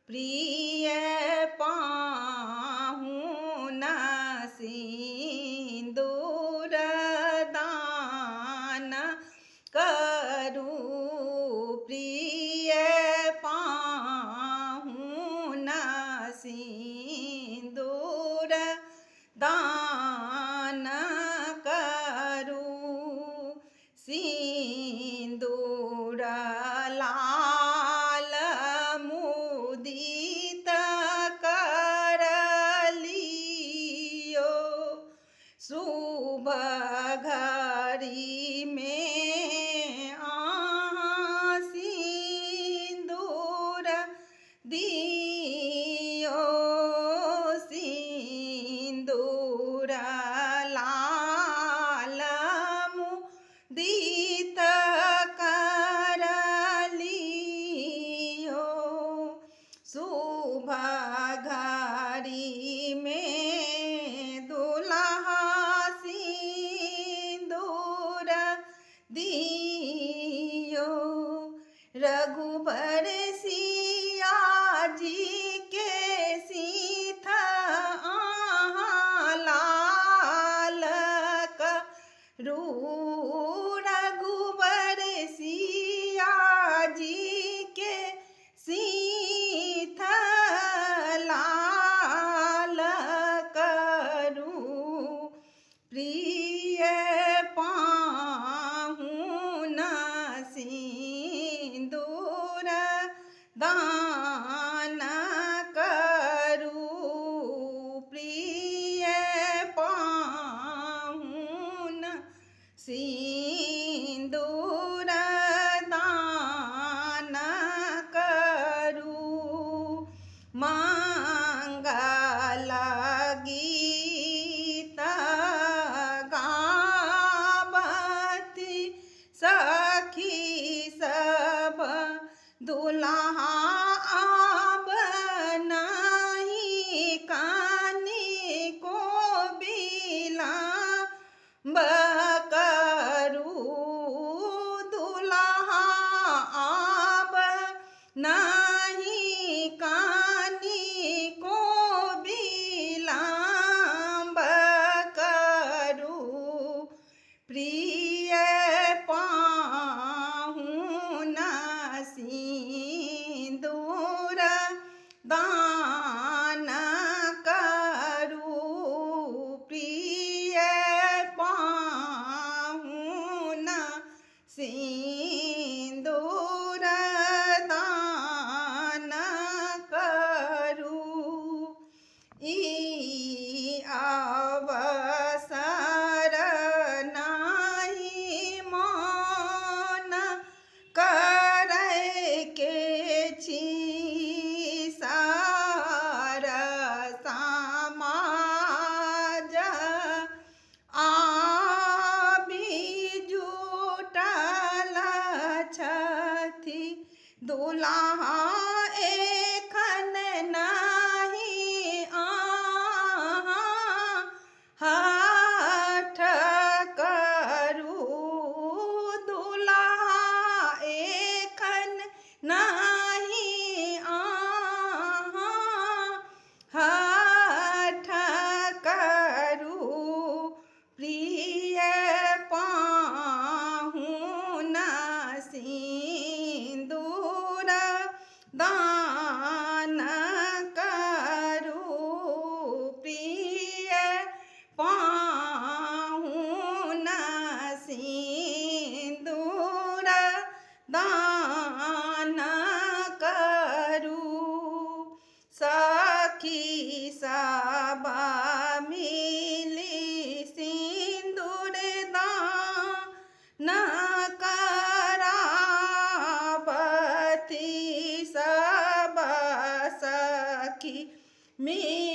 प्रिय पाहुना सिंदूर दान करूं। प्रिय पाहुना सिंदूर दान करूं। सिंदूर लाल मुदित कर लियो। शुभ घड़ी में सिंदूर दियो। सिंदूर लाल मुदित कर लियो। शुभ घड़ी में दुल्हा सिंदूर दियो। रघुबर सिया जी के सीथ लाल करूं। रघुबर सिया जी के सीथ लाल करूं। प्रिय पाहुना सिंदूर दान करूं। प्रिय पाहुना सिंदूर दान करूं। मंगल गीत गावती सखी सब दुल्हा अब नहीं कानी को विलंब करूं। दुल्हा अब नहीं कानी को विलंब करूं। प्रिय पाहुना सिंदूर दान करूं। प्रिय पाहुना सिंदूर दान करूं। ई अवसर नाही मन करे के छी। सार समाज आबि जुटल छथि। दुल्हा एखन नहीं हठ करूं। दुल्हा एखन नहीं हठ करूं। प्रिय पाहुना सिंदूर दान करूं। प्रिय पाहुना सिंदूर दान करूं। सखी सब मिली सिंदूर दान करावती। सब सखी मिली